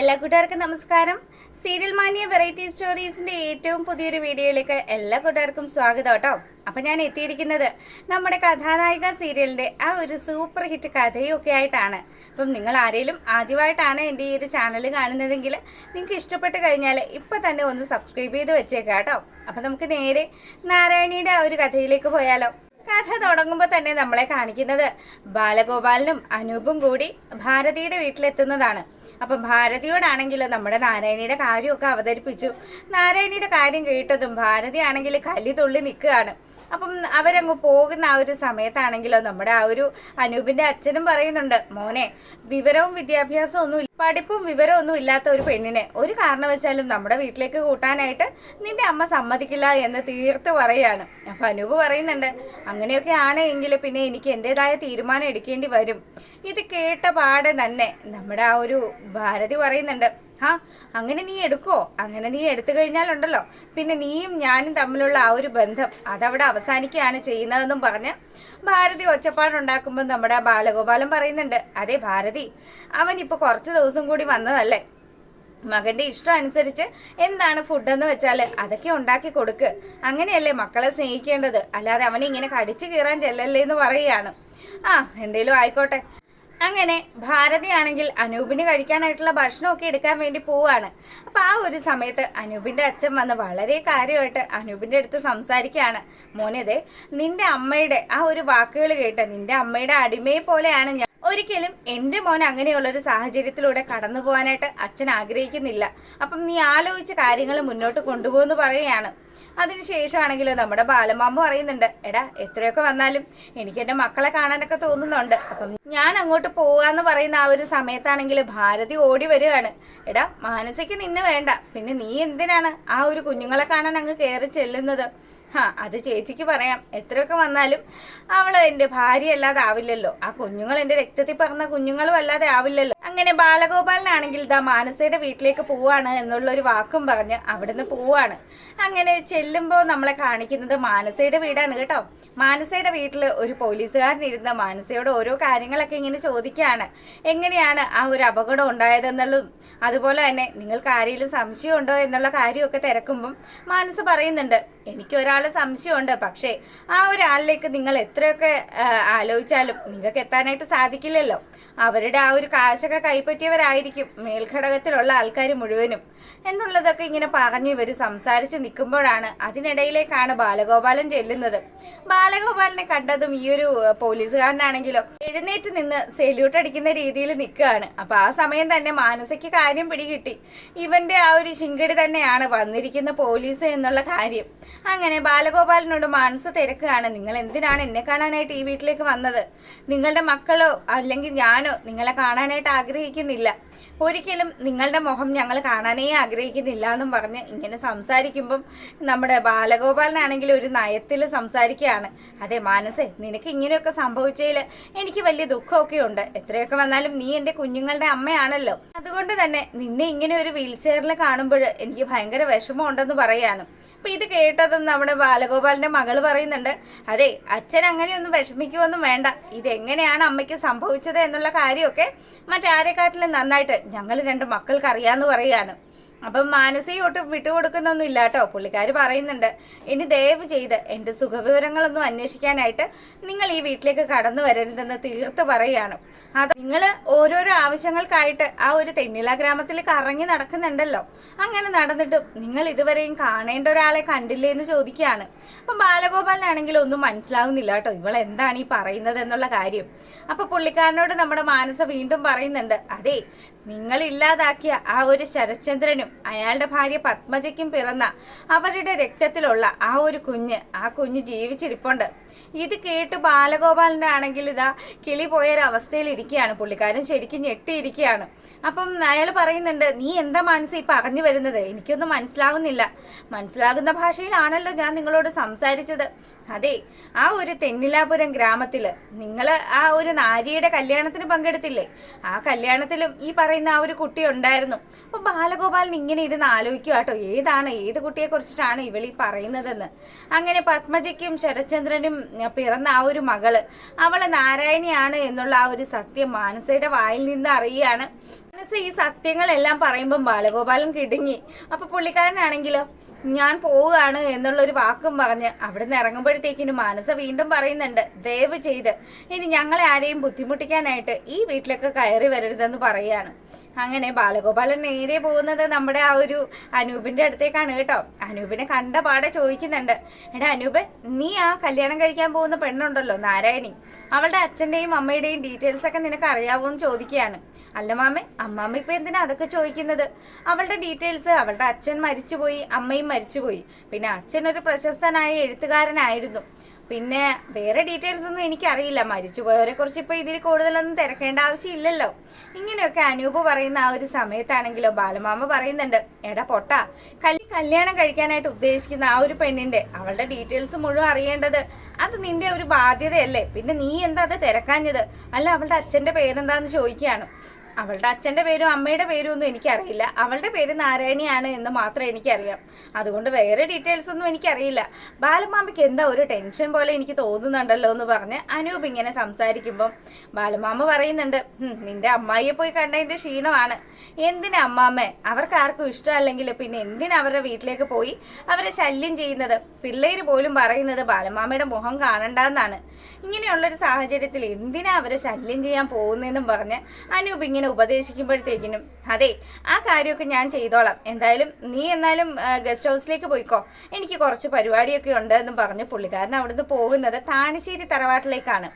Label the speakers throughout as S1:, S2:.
S1: എല്ലാ കൂട്ടുകാർക്കും നമസ്കാരം. സീരിയൽ മാനിയ വെറൈറ്റി സ്റ്റോറീസിന്റെ ഏറ്റവും പുതിയൊരു വീഡിയോയിലേക്ക് എല്ലാ കൂട്ടുകാർക്കും സ്വാഗതം കേട്ടോ. അപ്പൊ ഞാൻ എത്തിയിരിക്കുന്നത് നമ്മുടെ കഥാനായിക സീരിയലിന്റെ ആ ഒരു സൂപ്പർ ഹിറ്റ് കഥയൊക്കെ ആയിട്ടാണ്. അപ്പം നിങ്ങൾ ആരെങ്കിലും ആദ്യമായിട്ടാണ് എൻ്റെ ഈ ഒരു ചാനൽ കാണുന്നതെങ്കിൽ നിങ്ങൾക്ക് ഇഷ്ടപ്പെട്ട് കഴിഞ്ഞാൽ ഇപ്പൊ തന്നെ ഒന്ന് സബ്സ്ക്രൈബ് ചെയ്ത് വെച്ചേക്കാം കേട്ടോ. അപ്പൊ നമുക്ക് നേരെ നാരായണിയുടെ ആ ഒരു കഥയിലേക്ക് പോയാലോ. കഥ തുടങ്ങുമ്പോൾ തന്നെ നമ്മളെ കാണിക്കുന്നത് ബാലഗോപാലനും അനൂപും കൂടി ഭാരതിയുടെ വീട്ടിലെത്തുന്നതാണ്. അപ്പം ഭാരതിയോടാണെങ്കിലും നമ്മുടെ നാരായണിയുടെ കാര്യമൊക്കെ അവതരിപ്പിച്ചു. നാരായണിയുടെ കാര്യം കേട്ടതും ഭാരതി ആണെങ്കിൽ കലി തുള്ളി നിൽക്കുകയാണ്. അപ്പം അവരങ്ങ് പോകുന്ന ആ ഒരു സമയത്താണെങ്കിലോ നമ്മുടെ ആ ഒരു അനൂപിന്റെ അച്ഛനും പറയുന്നുണ്ട്, മോനെ വിവരവും വിദ്യാഭ്യാസവും ഒന്നും പഠിപ്പും വിവരവും ഒന്നും ഇല്ലാത്ത ഒരു പെണ്ണിനെ ഒരു കാരണവശാലും നമ്മുടെ വീട്ടിലേക്ക് കൂട്ടാനായിട്ട് നിന്റെ അമ്മ സമ്മതിക്കില്ല എന്ന് തീർത്ത് പറയാണ്. അപ്പൊ അനൂപ് പറയുന്നുണ്ട്, അങ്ങനെയൊക്കെ ആണ് എങ്കിൽ പിന്നെ എനിക്ക് എന്റേതായ തീരുമാനം എടുക്കേണ്ടി വരും. ഇത് കേട്ട പാടെ തന്നെ നമ്മുടെ ആ ഒരു ഭാരതി പറയുന്നുണ്ട്, അങ്ങനെ നീ എടുക്കോ? അങ്ങനെ നീ എടുത്തു കഴിഞ്ഞാലുണ്ടല്ലോ പിന്നെ നീയും ഞാനും തമ്മിലുള്ള ആ ഒരു ബന്ധം അതവിടെ അവസാനിക്കുകയാണ് ചെയ്യുന്നതെന്നും പറഞ്ഞ് ഭാരതി ഒച്ചപ്പാടുണ്ടാക്കുമ്പോൾ നമ്മുടെ ബാലഗോപാലൻ പറയുന്നുണ്ട്, അതെ ഭാരതി, അവൻ ഇപ്പൊ കുറച്ച് ദിവസം കൂടി വന്നതല്ലേ, മകന്റെ ഇഷ്ടം അനുസരിച്ച് എന്താണ് ഫുഡെന്ന് വെച്ചാൽ അതൊക്കെ ഉണ്ടാക്കി കൊടുക്ക്. അങ്ങനെയല്ലേ മക്കളെ സ്നേഹിക്കേണ്ടത്, അല്ലാതെ അവനെ ഇങ്ങനെ കടിച്ചു കീറാൻ ചെല്ലല്ലേ എന്ന് പറയുകയാണ്. എന്തേലും ആയിക്കോട്ടെ. അങ്ങനെ ഭാരതി ആണെങ്കിൽ അനൂപിന് കഴിക്കാനായിട്ടുള്ള ഭക്ഷണമൊക്കെ എടുക്കാൻ വേണ്ടി പോവാണ്. അപ്പൊ ആ ഒരു സമയത്ത് അനൂപിന്റെ അച്ഛൻ വന്ന് വളരെ കാര്യമായിട്ട് അനൂപിന്റെ അടുത്ത് സംസാരിക്കുകയാണ്. മോനെതെ, നിന്റെ അമ്മയുടെ ആ ഒരു വാക്കുകൾ കേട്ട് നിന്റെ അമ്മയുടെ അടിമയെ പോലെയാണ് ഞാൻ. ഒരിക്കലും എന്റെ മോൻ അങ്ങനെയുള്ളൊരു സാഹചര്യത്തിലൂടെ കടന്നു പോകാനായിട്ട് അച്ഛൻ ആഗ്രഹിക്കുന്നില്ല. അപ്പം നീ ആലോചിച്ച് കാര്യങ്ങൾ മുന്നോട്ട് കൊണ്ടുപോകുന്നു പറയുകയാണ്. അതിനുശേഷമാണെങ്കിൽ നമ്മുടെ ബാലമാമ്പ പറയുന്നുണ്ട്, എടാ എത്രയൊക്കെ വന്നാലും എനിക്ക് എന്റെ മക്കളെ കാണാനൊക്കെ തോന്നുന്നുണ്ട്. അപ്പം ഞാൻ അങ്ങോട്ട് പോവാന്ന് പറയുന്ന ആ ഒരു സമയത്താണെങ്കിൽ ഭാരതി ഓടി വരികയാണ്. എടാ മാനസിക്ക് നിന്നെ വേണ്ട, പിന്നെ നീ എന്തിനാണ് ആ ഒരു കുഞ്ഞുങ്ങളെ കാണാൻ അങ്ങ് കയറി ചെല്ലുന്നത്? അത് ചേച്ചിക്ക് പറയാം, എത്രയൊക്കെ വന്നാലും അവള് എന്റെ ഭാര്യ അല്ലാതെ ആവില്ലല്ലോ, ആ കുഞ്ഞുങ്ങൾ എന്റെ രക്തത്തിൽ പറഞ്ഞ കുഞ്ഞുങ്ങളും അല്ലാതെ ആവില്ലല്ലോ. അങ്ങനെ ബാലഗോപാലനാണെങ്കിൽ ഇതാ മാനസയുടെ വീട്ടിലേക്ക് പോവാണ് എന്നുള്ളൊരു വാക്കും പറഞ്ഞ് അവിടുന്ന് പോവാണ്. അങ്ങനെ ചെല്ലുമ്പോൾ നമ്മളെ കാണിക്കുന്നത് മാനസയുടെ വീടാണ് കേട്ടോ. മാനസയുടെ വീട്ടില് ഒരു പോലീസുകാരനിരുന്ന മാനസയോട് ഓരോ കാര്യങ്ങളൊക്കെ ഇങ്ങനെ ചോദിക്കുകയാണ്. എങ്ങനെയാണ് ആ ഒരു അപകടം ഉണ്ടായതെന്നുള്ളതും അതുപോലെ തന്നെ നിങ്ങൾക്ക് ആരെങ്കിലും സംശയമുണ്ടോ എന്നുള്ള കാര്യമൊക്കെ തിരക്കുമ്പം മാനസ പറയുന്നുണ്ട്, എനിക്ക് ഒരാളെ സംശയമുണ്ട്, പക്ഷേ ആ ഒരാളിലേക്ക് നിങ്ങൾ എത്രയൊക്കെ ആലോചിച്ചാലും നിങ്ങൾക്ക് എത്താനായിട്ട് സാധിക്കില്ലല്ലോ. അവരുടെ ആ ഒരു കാശൊക്കെ കൈപ്പറ്റിയവരായിരിക്കും മേൽഘടകത്തിലുള്ള ആൾക്കാർ മുഴുവനും എന്നുള്ളതൊക്കെ ഇങ്ങനെ പറഞ്ഞു ഇവർ സംസാരിച്ച് നിൽക്കുമ്പോഴാണ് അതിനിടയിലേക്കാണ് ബാലഗോപാലൻ ചെല്ലുന്നത്. ബാലഗോപാലിനെ കണ്ടതും ഈ ഒരു പോലീസുകാരനാണെങ്കിലോ എഴുന്നേറ്റ് നിന്ന് സെല്യൂട്ട് അടിക്കുന്ന രീതിയിൽ നിൽക്കുകയാണ്. അപ്പൊ ആ സമയം തന്നെ മാനസയ്ക്ക് കാര്യം പിടികിട്ടി, ഇവന്റെ ആ ഒരു ശിങ്കടി തന്നെയാണ് വന്നിരിക്കുന്ന പോലീസ് എന്നുള്ള കാര്യം. അങ്ങനെ ബാലഗോപാലിനോട് മാനസ തിരക്കുകയാണ്, നിങ്ങൾ എന്തിനാണ് എന്നെ കാണാനായിട്ട് ഈ വീട്ടിലേക്ക് വന്നത്? നിങ്ങളുടെ മക്കളോ അല്ലെങ്കിൽ ഞാനോ നിങ്ങളെ കാണാനായിട്ട് ആഗ്രഹിക്കുന്നില്ല, ഒരിക്കലും നിങ്ങളുടെ മുഖം ഞങ്ങൾ കാണാനേ ആഗ്രഹിക്കുന്നില്ല എന്നും പറഞ്ഞ് ഇങ്ങനെ സംസാരിക്കുമ്പം നമ്മുടെ ബാലഗോപാലനാണെങ്കിൽ ഒരു നയത്തിൽ സംസാരിക്കുകയാണ്. അതെ മാനസേ, നിനക്ക് ഇങ്ങനെയൊക്കെ സംഭവിച്ചതിൽ എനിക്ക് വലിയ ദുഃഖമൊക്കെ ഉണ്ട്. എത്രയൊക്കെ വന്നാലും നീ എന്റെ കുഞ്ഞുങ്ങളുടെ അമ്മയാണല്ലോ, അതുകൊണ്ട് തന്നെ നിന്നെ ഇങ്ങനെ ഒരു വീൽ ചെയറിൽ കാണുമ്പോൾ എനിക്ക് ഭയങ്കര വിഷമം ഉണ്ടെന്ന് പറയാണ്. അപ്പൊ ഇത് കേട്ടതും നമ്മുടെ ബാലഗോപാലിന്റെ മകള് പറയുന്നുണ്ട്, അതെ അച്ഛൻ അങ്ങനെയൊന്നും വിഷമിക്കുവൊന്നും വേണ്ട, ഇതെങ്ങനെയാണ് അമ്മയ്ക്ക് സംഭവിച്ചത് എന്നുള്ള കാര്യമൊക്കെ മറ്റാരെക്കാട്ടിലും നന്നായിട്ട് ഞങ്ങൾ രണ്ട് മക്കൾക്ക് അറിയാന്ന് പറയാണ്. അപ്പം മാനസികയോട്ടും വിട്ടുകൊടുക്കുന്നൊന്നും ഇല്ല കേട്ടോ. പുള്ളിക്കാർ പറയുന്നുണ്ട്, ഇനി ദയവ് ചെയ്ത് എന്റെ സുഖവിവരങ്ങളൊന്നും അന്വേഷിക്കാനായിട്ട് നിങ്ങൾ ഈ വീട്ടിലേക്ക് കടന്നു വരരുതെന്ന് തീർത്ത് പറയാണ്. അത് നിങ്ങൾ ഓരോരോ ആവശ്യങ്ങൾക്കായിട്ട് ആ ഒരു തെന്നില ഗ്രാമത്തിൽ കറങ്ങി നടക്കുന്നുണ്ടല്ലോ, അങ്ങനെ നടന്നിട്ടും നിങ്ങൾ ഇതുവരെയും കാണേണ്ട ഒരാളെ കണ്ടില്ലേ എന്ന് ചോദിക്കുകയാണ്. അപ്പൊ ബാലഗോപാലനാണെങ്കിൽ ഒന്നും മനസ്സിലാവുന്നില്ല കേട്ടോ, ഇവൾ എന്താണ് ഈ പറയുന്നത് എന്നുള്ള കാര്യം. അപ്പൊ പുള്ളിക്കാരനോട് നമ്മുടെ മാനസ വീണ്ടും പറയുന്നുണ്ട്, അതെ നിങ്ങൾ ഇല്ലാതാക്കിയ ആ ഒരു ശരത്ചന്ദ്രനും അയാളുടെ ഭാര്യ പത്മജയ്ക്കും പിറന്ന അവരുടെ രക്തത്തിലുള്ള ആ ഒരു കുഞ്ഞ് ജീവിച്ചിരിപ്പുണ്ട്. ഇത് കേട്ട് ബാലഗോപാലന്റെ ആണെങ്കിൽ ഇതാ കിളി പോയൊരവസ്ഥയിൽ ഇരിക്കുകയാണ്. പുള്ളിക്കാരൻ ശരിക്കും ഞെട്ടിയിരിക്കുകയാണ്. അപ്പം അയാൾ പറയുന്നുണ്ട്, നീ എന്താ മനസ്സ് ഈ പറഞ്ഞു വരുന്നത്? എനിക്കൊന്നും മനസ്സിലാവുന്നില്ല. മനസ്സിലാകുന്ന ഭാഷയിലാണല്ലോ ഞാൻ നിങ്ങളോട് സംസാരിച്ചത്. അതെ, ആ ഒരു തെന്നിലാപുരം ഗ്രാമത്തില് നിങ്ങൾ ആ ഒരു നാരിയുടെ കല്യാണത്തിന് പങ്കെടുത്തില്ലേ, ആ കല്യാണത്തിലും ഈ പറയുന്ന ആ ഒരു കുട്ടി ഉണ്ടായിരുന്നു. അപ്പൊ ബാലഗോപാലൻ ഇങ്ങനെ ഇരുന്ന് ആലോചിക്കുക കേട്ടോ, ഏത് കുട്ടിയെ കുറിച്ചിട്ടാണ് ഇവളീ പറയുന്നതെന്ന്. അങ്ങനെ പത്മജയ്ക്കും ശരത്ചന്ദ്രനും പിറന്ന ആ ഒരു മകള് അവള് നാരായണിയാണ് എന്നുള്ള ആ ഒരു സത്യം മാനസയുടെ വായിൽ നിന്ന് അറിയാണ്. മാനസ ഈ സത്യങ്ങളെല്ലാം പറയുമ്പം ബാലഗോപാലൻ കിടുങ്ങി. അപ്പൊ പുള്ളിക്കാരനാണെങ്കിലോ ഞാൻ പോവുകയാണ് എന്നുള്ളൊരു വാക്കും പറഞ്ഞ് അവിടെ നിന്ന് ഇറങ്ങുമ്പോഴത്തേക്കിനും മാനസ വീണ്ടും പറയുന്നുണ്ട്, ദയവ് ചെയ്ത് ഇനി ഞങ്ങളെ ആരെയും ബുദ്ധിമുട്ടിക്കാനായിട്ട് ഈ വീട്ടിലേക്ക് കയറി വരരുതെന്ന് പറയാണ്. അങ്ങനെ ബാലഗോപാലൻ നേരെ പോകുന്നത് നമ്മുടെ ആ ഒരു അനൂപിന്റെ അടുത്തേക്കാണ് കേട്ടോ. അനൂപിനെ കണ്ട പാടെ ചോദിക്കുന്നുണ്ട്, എടാ അനൂപ്, നീ ആ കല്യാണം കഴിക്കാൻ പോകുന്ന പെണ്ണുണ്ടല്ലോ നാരായണി, അവളുടെ അച്ഛന്റെയും അമ്മയുടെയും ഡീറ്റെയിൽസ് ഒക്കെ നിനക്ക് അറിയാവോ എന്ന് ചോദിക്കുകയാണ്. അല്ല മാമേ, അമ്മാമ്മ ഇപ്പൊ എന്തിനാ അതൊക്കെ ചോദിക്കുന്നത്? അവളുടെ ഡീറ്റെയിൽസ്, അവളുടെ അച്ഛൻ മരിച്ചുപോയി, അമ്മയും മരിച്ചുപോയി, പിന്നെ അച്ഛൻ ഒരു പ്രശസ്തനായ എഴുത്തുകാരനായിരുന്നു, പിന്നെ വേറെ ഡീറ്റെയിൽസ് ഒന്നും എനിക്കറിയില്ല, മരിച്ചുപോയവരെ കുറിച്ച് ഇപ്പൊ ഇതിൽ കൂടുതലൊന്നും തിരക്കേണ്ട ആവശ്യമില്ലല്ലോ. ഇങ്ങനെയൊക്കെ അനൂപ് പറയുന്ന ആ ഒരു സമയത്താണെങ്കിലോ ബാലമാമ പറയുന്നുണ്ട്, എടാ പൊട്ടാ, കല്യാണം കഴിക്കാനായിട്ട് ഉദ്ദേശിക്കുന്ന ആ ഒരു പെണ്ണിന്റെ അവളുടെ ഡീറ്റെയിൽസ് മുഴുവൻ അറിയേണ്ടത് അത് നിന്റെ ഒരു ബാധ്യതയല്ലേ, പിന്നെ നീ എന്താ അത് തിരക്കാഞ്ഞത്? അല്ല അവളുടെ അച്ഛന്റെ പേരെന്താന്ന് ചോദിക്കുകയാണ്. അവളുടെ അച്ഛന്റെ പേരും അമ്മയുടെ പേരും ഒന്നും എനിക്കറിയില്ല, അവളുടെ പേര് നാരായണിയാണ് എന്ന് മാത്രമേ എനിക്കറിയാം, അതുകൊണ്ട് വേറെ ഡീറ്റെയിൽസ് ഒന്നും എനിക്കറിയില്ല. ബാലമാമയ്ക്ക് എന്താ ഒരു ടെൻഷൻ പോലെ എനിക്ക് തോന്നുന്നുണ്ടല്ലോ എന്ന് പറഞ്ഞ് അനൂപ് ഇങ്ങനെ സംസാരിക്കുമ്പം ബാലമാമ പറയുന്നുണ്ട്, നിന്റെ അമ്മായിയെ പോയി കണ്ടതിന്റെ ക്ഷീണമാണ്. എന്തിനാ അമ്മാമ്മേ, അവർക്ക് ആർക്കും ഇഷ്ടമല്ലെങ്കിൽ പിന്നെ എന്തിനാ അവരുടെ വീട്ടിലേക്ക് പോയി അവരെ ശല്യം ചെയ്യുന്നത്? പിള്ളേര് പോലും പറയുന്നത് ബാലമാമയുടെ മുഖം കാണണ്ടെന്നാണ്. ഇങ്ങനെയുള്ളൊരു സാഹചര്യത്തിൽ എന്തിനാ അവരെ ശല്യം ചെയ്യാൻ പോകുന്നതെന്നും പറഞ്ഞ് അനൂപ് ഇങ്ങനെ ഉപദേശിക്കുമ്പോഴത്തേക്കിനും, അതെ ആ കാര്യമൊക്കെ ഞാൻ ചെയ്തോളാം, എന്തായാലും നീ എന്നാലും ഗസ്റ്റ് ഹൗസിലേക്ക് പോയിക്കോ, എനിക്ക് കുറച്ച് പരിപാടിയൊക്കെ ഉണ്ട് എന്നും പറഞ്ഞ് പുള്ളിക്കാരൻ അവിടുന്ന് പോകുന്നത് താണിശ്ശേരി തറവാട്ടിലേക്കാണ്.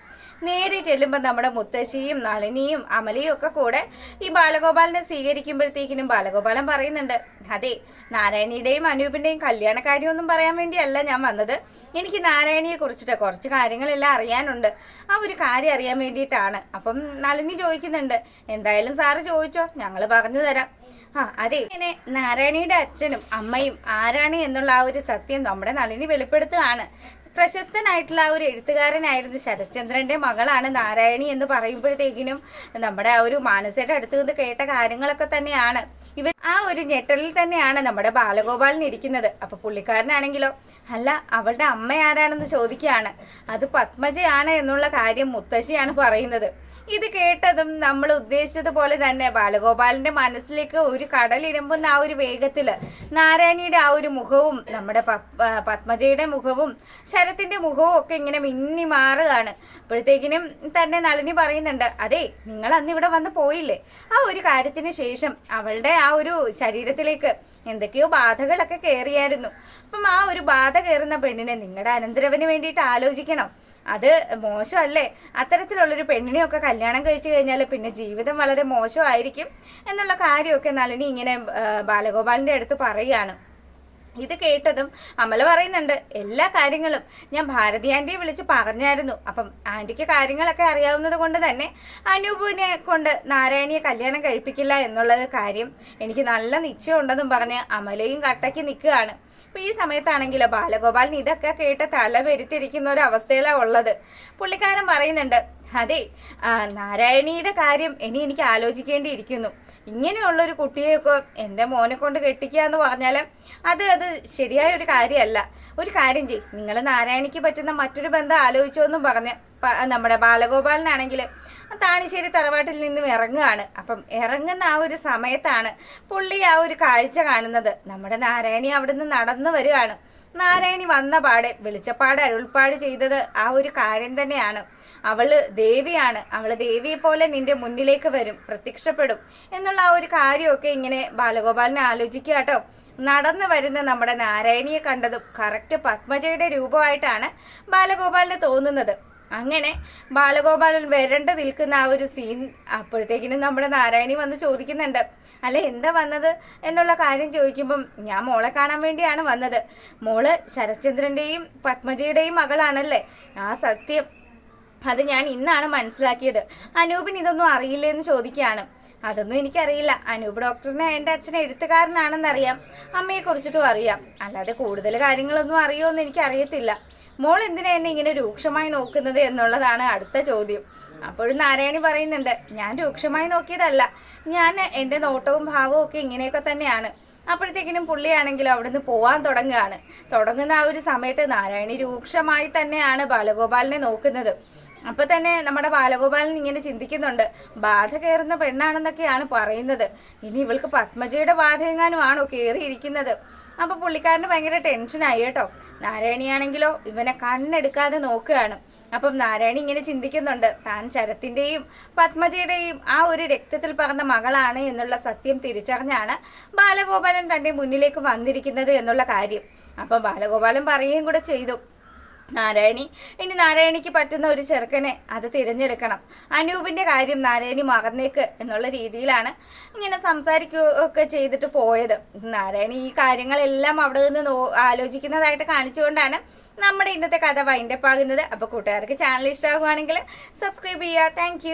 S1: നേരെ ചെല്ലുമ്പോൾ നമ്മുടെ മുത്തശ്ശിയും നളിനിയും അമലയും ഒക്കെ കൂടെ ഈ ബാലഗോപാലിനെ സ്വീകരിക്കുമ്പോഴത്തേക്കിനും ബാലഗോപാലൻ പറയുന്നുണ്ട്, അതെ നാരായണിയുടെയും അനൂപിന്റെയും കല്യാണ കാര്യമൊന്നും പറയാൻ വേണ്ടിയല്ല ഞാൻ വന്നത്, എനിക്ക് നാരായണിയെ കുറിച്ചിട്ട് കുറച്ച് കാര്യങ്ങളെല്ലാം അറിയാനുണ്ട്, ആ ഒരു കാര്യം അറിയാൻ വേണ്ടിയിട്ടാണ്. അപ്പം നളിനി ചോദിക്കുന്നുണ്ട്, എന്തായാലും സാറ് ചോദിച്ചോ, ഞങ്ങൾ പറഞ്ഞു തരാം. അതെ, ഇങ്ങനെ നാരായണിയുടെ അച്ഛനും അമ്മയും ആരാണ് എന്നുള്ള ആ ഒരു സത്യം നമ്മുടെ നളിനി വെളിപ്പെടുത്തുകയാണ്. പ്രശസ്തനായിട്ടുള്ള ആ ഒരു എഴുത്തുകാരനായിരുന്നു ശരത്ചന്ദ്രന്റെ മകളാണ് നാരായണി എന്ന് പറയുമ്പോഴത്തേക്കിനും നമ്മുടെ ആ ഒരു മാനസയുടെ അടുത്ത് നിന്ന് കേട്ട കാര്യങ്ങളൊക്കെ തന്നെയാണ് ഇവർ. ആ ഒരു ഞെട്ടലിൽ തന്നെയാണ് നമ്മുടെ ബാലഗോപാലൻ ഇരിക്കുന്നത്. അപ്പൊ പുള്ളിക്കാരനാണെങ്കിലോ, അല്ല അവളുടെ അമ്മ ആരാണെന്ന് ചോദിക്കുകയാണ്. അത് പത്മജയാണ് എന്നുള്ള കാര്യം മുത്തശ്ശിയാണ് പറയുന്നത്. ഇത് കേട്ടതും നമ്മൾ ഉദ്ദേശിച്ചതുപോലെ തന്നെ ബാലഗോപാലന്റെ മനസ്സിലേക്ക് ഒരു കടലിരമ്പുന്ന ആ ഒരു വേഗത്തില് നാരായണിയുടെ ആ ഒരു മുഖവും നമ്മുടെ പത്മജയുടെ മുഖവും ശരത്തിന്റെ മുഖവും ഒക്കെ ഇങ്ങനെ മിന്നി മാറുകയാണ്. അപ്പോഴത്തേക്കിനും തന്നെ നളിനി പറയുന്നുണ്ട്, അതെ നിങ്ങൾ അന്ന് ഇവിടെ വന്ന് പോയില്ലേ, ആ ഒരു കാര്യത്തിന് ശേഷം അവളുടെ ആ ഒരു ശരീരത്തിലേക്ക് എന്തൊക്കെയോ ബാധകളൊക്കെ കയറിയായിരുന്നു. അപ്പം ആ ഒരു ബാധ കയറുന്ന പെണ്ണിനെ നിങ്ങളുടെ അനന്തരവന് വേണ്ടിയിട്ട് ആലോചിക്കണം, അത് മോശമല്ലേ? അത്തരത്തിലുള്ളൊരു പെണ്ണിനെയൊക്കെ കല്യാണം കഴിച്ചു കഴിഞ്ഞാൽ പിന്നെ ജീവിതം വളരെ മോശമായിരിക്കും എന്നുള്ള കാര്യമൊക്കെ നളിനി ഇങ്ങനെ ബാലഗോപാലിന്റെ അടുത്ത് പറയുകയാണ്. ഇത് കേട്ടതും അമല പറയുന്നുണ്ട്, എല്ലാ കാര്യങ്ങളും ഞാൻ ഭാരതി ആന്റിയെ വിളിച്ച് പറഞ്ഞായിരുന്നു, അപ്പം ആന്റിക്ക് കാര്യങ്ങളൊക്കെ അറിയാവുന്നത് കൊണ്ട് തന്നെ അനൂപിനെ കൊണ്ട് നാരായണിയെ കല്യാണം കഴിപ്പിക്കില്ല എന്നുള്ളത് കാര്യം എനിക്ക് നല്ല നിശ്ചയമുണ്ടെന്നും പറഞ്ഞ് അമലയും കട്ടയ്ക്ക് നിൽക്കുകയാണ്. അപ്പൊ ഈ സമയത്താണെങ്കിലോ ബാലഗോപാലിന് ഇതൊക്കെ കേട്ട് തല വരുത്തിരിക്കുന്ന ഒരു അവസ്ഥയിലാണ് ഉള്ളത്. പുള്ളിക്കാരൻ പറയുന്നുണ്ട്, അതെ നാരായണിയുടെ കാര്യം ഇനി എനിക്ക് ആലോചിക്കേണ്ടിയിരിക്കുന്നു, ഇങ്ങനെയുള്ളൊരു കുട്ടിയെയൊക്കെ എൻ്റെ മോനെ കൊണ്ട് കെട്ടിക്കുക എന്ന് പറഞ്ഞാൽ അത് ശരിയായ ഒരു കാര്യമല്ല. ഒരു കാര്യം ചെയ്യും, നിങ്ങൾ നാരായണിക്ക് പറ്റുന്ന മറ്റൊരു ബന്ധം ആലോചിച്ചോ എന്നും പറഞ്ഞ് നമ്മുടെ ബാലഗോപാലനാണെങ്കിൽ താണിശ്ശേരി തറവാട്ടിൽ നിന്നും ഇറങ്ങുകയാണ്. അപ്പം ഇറങ്ങുന്ന ആ ഒരു സമയത്താണ് പുള്ളി ആ ഒരു കാഴ്ച കാണുന്നത്. നമ്മുടെ നാരായണി അവിടുന്ന് നടന്നു വരികയാണ്. നാരായണി വന്ന പാടെ വെളിച്ചപ്പാട് അരുൾപ്പാട് ചെയ്തത് ആ ഒരു കാര്യം തന്നെയാണ്. അവള് ദേവിയാണ്, അവള് ദേവിയെ പോലെ നിന്റെ മുന്നിലേക്ക് വരും, പ്രത്യക്ഷപ്പെടും എന്നുള്ള ആ ഒരു കാര്യമൊക്കെ ഇങ്ങനെ ബാലഗോപാലിനെ ആലോചിക്കുക കേട്ടോ. നടന്നു വരുന്ന നമ്മുടെ നാരായണിയെ കണ്ടതും കറക്റ്റ് പത്മജയുടെ രൂപമായിട്ടാണ് ബാലഗോപാലിന് തോന്നുന്നത്. അങ്ങനെ ബാലഗോപാലൻ വരണ്ട് നിൽക്കുന്ന ആ ഒരു സീൻ അപ്പോഴത്തേക്കിനും നമ്മുടെ നാരായണി വന്ന് ചോദിക്കുന്നുണ്ട്, അല്ലെ എന്താ വന്നത് എന്നുള്ള കാര്യം ചോദിക്കുമ്പം ഞാൻ മോളെ കാണാൻ വേണ്ടിയാണ് വന്നത്, മോള് ശരത്ചന്ദ്രന്റെയും പത്മജയുടെയും മകളാണല്ലേ, ആ സത്യം അത് ഞാൻ ഇന്നാണ് മനസ്സിലാക്കിയത്, അനൂപിന് ഇതൊന്നും അറിയില്ലെന്ന് ചോദിക്കുകയാണ്. അതൊന്നും എനിക്കറിയില്ല, അനൂപ് ഡോക്ടറിനെ എൻ്റെ അച്ഛൻ എഴുത്തുകാരനാണെന്നറിയാം, അമ്മയെ കുറിച്ചിട്ടും അറിയാം, അല്ലാതെ കൂടുതൽ കാര്യങ്ങളൊന്നും അറിയുമെന്ന് എനിക്കറിയത്തില്ല. മോൾ എന്തിനാ എന്നെ ഇങ്ങനെ രൂക്ഷമായി നോക്കുന്നത് എന്നുള്ളതാണ് അടുത്ത ചോദ്യം. അപ്പോഴും നാരായണി പറയുന്നുണ്ട്, ഞാൻ രൂക്ഷമായി നോക്കിയതല്ല, ഞാൻ എൻ്റെ നോട്ടവും ഭാവവും ഒക്കെ ഇങ്ങനെയൊക്കെ തന്നെയാണ്, അപ്പോഴത്തേക്കിനും പുള്ളിയാണെങ്കിലും അവിടുന്ന് പോവാൻ തുടങ്ങുന്ന ആ ഒരു സമയത്ത് നാരായണി രൂക്ഷമായി തന്നെയാണ് ബാലഗോപാലിനെ നോക്കുന്നത്. അപ്പൊ തന്നെ നമ്മുടെ ബാലഗോപാലൻ ഇങ്ങനെ ചിന്തിക്കുന്നുണ്ട്, ബാധ കയറുന്ന പെണ്ണാണെന്നൊക്കെയാണ് പറയുന്നത്. ഇനി ഇവൾക്ക് പത്മജയുടെ ബാധ എങ്ങാനും ആണോ കയറിയിരിക്കുന്നത്? അപ്പൊ പുള്ളിക്കാരന് ഭയങ്കര ടെൻഷനായി കേട്ടോ. നാരായണിയാണെങ്കിലോ ഇവനെ കണ്ണെടുക്കാതെ നോക്കുകയാണ്. അപ്പം നാരായണി ഇങ്ങനെ ചിന്തിക്കുന്നുണ്ട്, താൻ ശരത്തിന്റെയും പത്മജയുടെയും ആ ഒരു രക്തത്തിൽ പറഞ്ഞ മകളാണ് എന്നുള്ള സത്യം തിരിച്ചറിഞ്ഞാണ് ബാലഗോപാലൻ തന്റെ മുന്നിലേക്ക് വന്നിരിക്കുന്നത് എന്നുള്ള കാര്യം. അപ്പൊ ബാലഗോപാലൻ പറയുകയും കൂടെ ചെയ്തു, ഇനി നാരായണിക്ക് പറ്റുന്ന ഒരു ചെറുക്കനെ അത് തിരഞ്ഞെടുക്കണം. അനൂപിന്റെ കാര്യം നാരായണി മറന്നേക്ക് എന്നുള്ള രീതിയിലാണ് ഇങ്ങനെ സംസാരിക്കുകയൊക്കെ ചെയ്തിട്ട് പോയത്. നാരായണി ഈ കാര്യങ്ങളെല്ലാം അവിടെ നിന്ന് ആലോചിക്കുന്നതായിട്ട് കാണിച്ചുകൊണ്ടാണ് നമ്മുടെ ഇന്നത്തെ കഥ വൈൻഡപ്പ് ആകുന്നത്. അപ്പൊ കൂട്ടുകാർക്ക് ചാനൽ ഇഷ്ടമാകുവാണെങ്കിൽ സബ്സ്ക്രൈബ് ചെയ്യുക. താങ്ക്